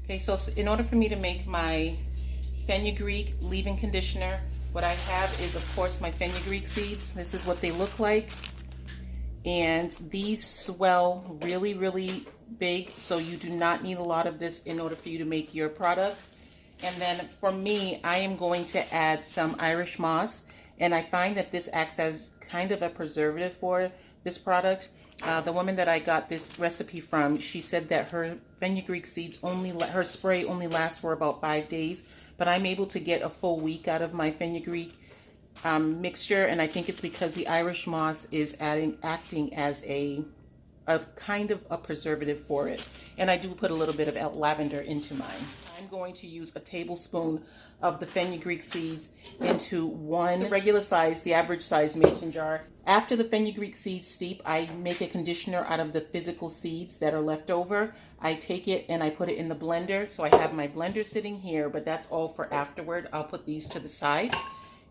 Okay, so in order for me to make my fenugreek leave-in conditioner, what I have is, of course, my fenugreek seeds. This is what they look like. And these swell really, really big, so you do not need a lot of this in order for you to make your product. And then for me, I am going to add some Irish moss, and I find that this acts as kind of a preservative for this product. The woman that I got this recipe from, she said that her fenugreek seeds her spray only lasts for about 5 days, but I'm able to get a full week out of my fenugreek mixture, and I think it's because the Irish moss is acting as a kind of a preservative for it. And I do put a little bit of lavender into mine. I'm going to use a tablespoon of the fenugreek seeds into one regular size, the average size mason jar. After the fenugreek seeds steep, I make a conditioner out of the physical seeds that are left over. I take it and I put it in the blender. So I have my blender sitting here, but that's all for afterward. I'll put these to the side.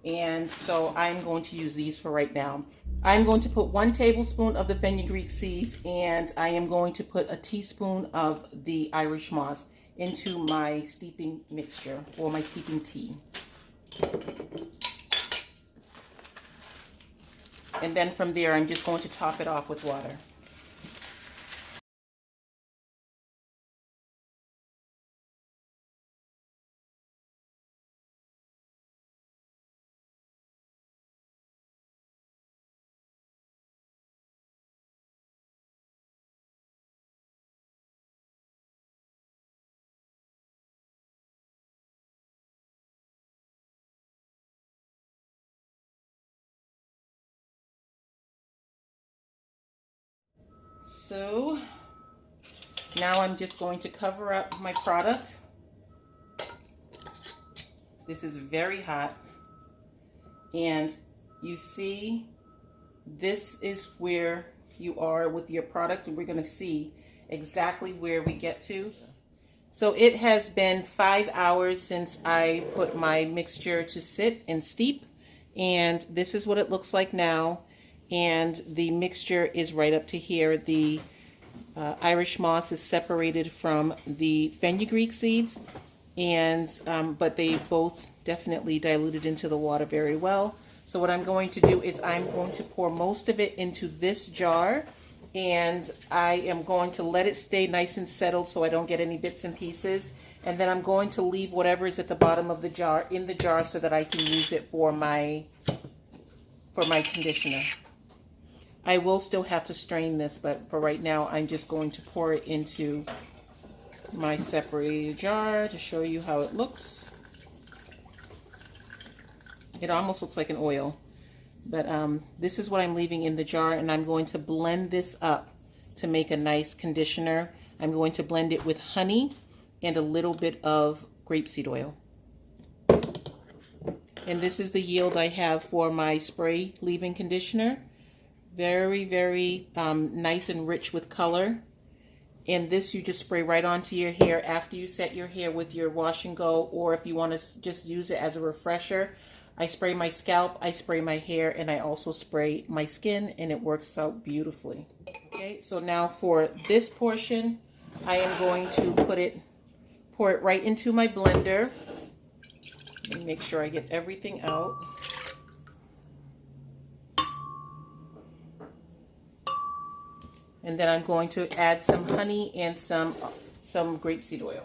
And so I'm going to use these for right now. I'm going to put 1 tablespoon of the fenugreek seeds, and I am going to put a teaspoon of the Irish moss into my steeping mixture, or my steeping tea. And then from there, I'm just going to top it off with water. So now I'm just going to cover up my product. This is very hot, and you see this is where you are with your product, and we're going to see exactly where we get to. So it has been 5 hours since I put my mixture to sit and steep, and this is what it looks like now. And the mixture is right up to here. The Irish moss is separated from the fenugreek seeds, and but they both definitely diluted into the water very well. So what I'm going to do is I'm going to pour most of it into this jar, and I am going to let it stay nice and settled so I don't get any bits and pieces. And then I'm going to leave whatever is at the bottom of the jar in the jar so that I can use it for my conditioner. I will still have to strain this, but for right now, I'm just going to pour it into my separated jar to show you how it looks. It almost looks like an oil, but this is what I'm leaving in the jar, and I'm going to blend this up to make a nice conditioner. I'm going to blend it with honey and a little bit of grapeseed oil. And this is the yield I have for my spray leave-in conditioner. Very, very nice and rich with color. And this you just spray right onto your hair after you set your hair with your wash and go, or if you want to just use it as a refresher. I spray my scalp, I spray my hair, and I also spray my skin, and it works out beautifully. Okay, so now for this portion, I am going to pour it right into my blender. Let me make sure I get everything out. And then I'm going to add some honey and some grapeseed oil.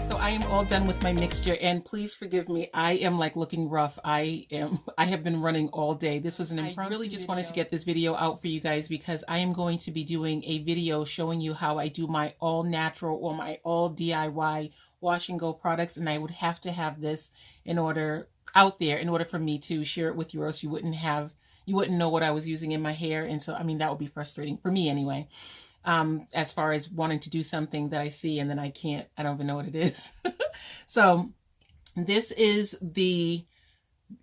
So I am all done with my mixture, and please forgive me. I am like looking rough. I have been running all day. This was an impromptu I really just wanted to get this video out for you guys because I am going to be doing a video showing you how I do my all natural or my all DIY wash and go products, and I would have to have this out there in order for me to share it with you, or else you wouldn't know what I was using in my hair. And so, I mean, that would be frustrating for me anyway. As far as wanting to do something that I see and then I don't even know what it is. So this is the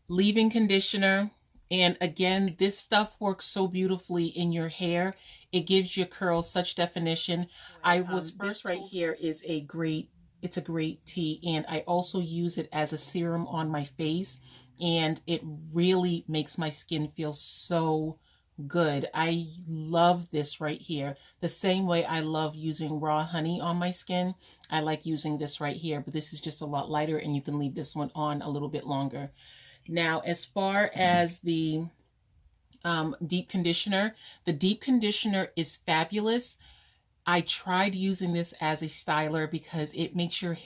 leave-in conditioner. And again, this stuff works so beautifully in your hair. It gives your curls such definition. This right here is it's a great tea, and I also use it as a serum on my face, and it really makes my skin feel so good. I love this right here. The same way I love using raw honey on my skin, I like using this right here, but this is just a lot lighter, and you can leave this one on a little bit longer. Now, as far as the deep conditioner, the deep conditioner is fabulous. I tried using this as a styler because it makes your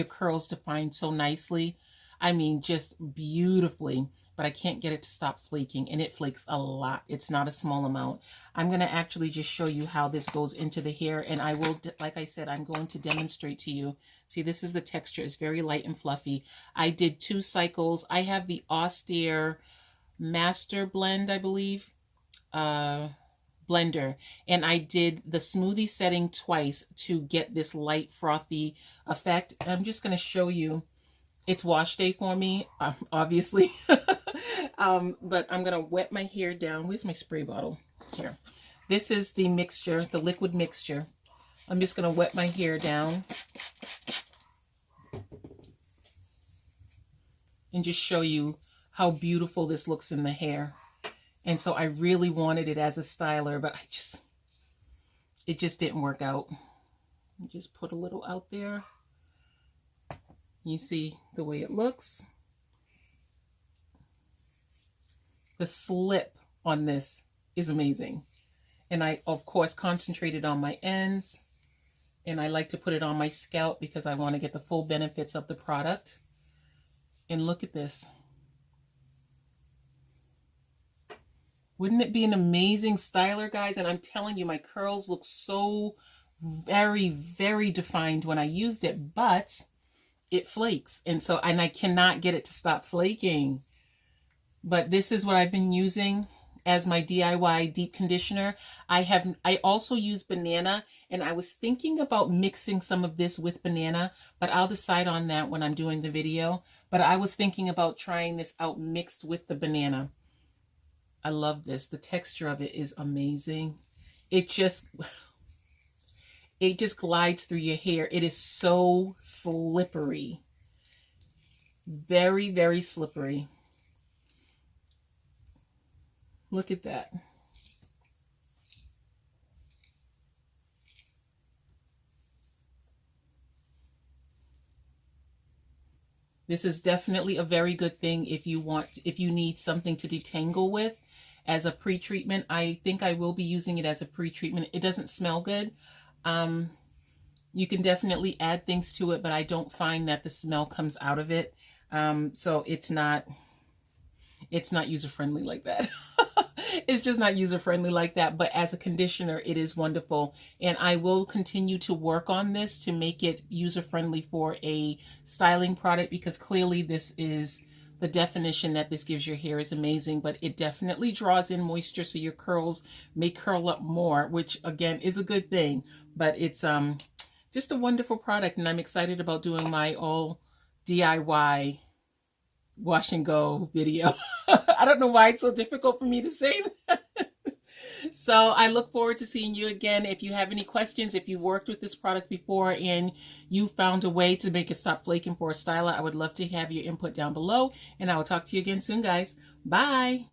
curls define so nicely. I mean, just beautifully, but I can't get it to stop flaking, and it flakes a lot. It's not a small amount. I'm going to actually just show you how this goes into the hair, and I will, like I said, I'm going to demonstrate to you. See, this is the texture. It's very light and fluffy. I did 2 cycles. I have the Austere Master Blend, I believe, blender, and I did the smoothie setting twice to get this light frothy effect. I'm just going to show you. It's wash day for me, obviously. But I'm going to wet my hair down. Where's my spray bottle? Here. This is the mixture, the liquid mixture. I'm just going to wet my hair down and just show you how beautiful this looks in the hair. And so I really wanted it as a styler, but it just didn't work out. Just put a little out there. You see the way it looks. The slip on this is amazing. And I, of course, concentrated on my ends. And I like to put it on my scalp because I want to get the full benefits of the product. And look at this. Wouldn't it be an amazing styler, guys? And I'm telling you, my curls look so very, very defined when I used it, but it flakes. And I cannot get it to stop flaking. But this is what I've been using as my DIY deep conditioner. I also use banana, and I was thinking about mixing some of this with banana, but I'll decide on that when I'm doing the video. But I was thinking about trying this out mixed with the banana. I love this. The texture of it is amazing. It just glides through your hair. It is so slippery. Very, very slippery. Look at that. This is definitely a very good thing if you need something to detangle with as a pre-treatment. I think I will be using it as a pre-treatment. It doesn't smell good. You can definitely add things to it, but I don't find that the smell comes out of it. So it's not user-friendly like that. It's just not user-friendly like that. But as a conditioner, it is wonderful. And I will continue to work on this to make it user-friendly for a styling product, because clearly this is the definition that this gives your hair is amazing, but it definitely draws in moisture so your curls may curl up more, which again is a good thing. But it's just a wonderful product, and I'm excited about doing my all DIY wash and go video. I don't know why it's so difficult for me to say that. So I look forward to seeing you again. If you have any questions, if you worked with this product before and you found a way to make it stop flaking for a styler, I would love to have your input down below, and I will talk to you again soon, guys. Bye.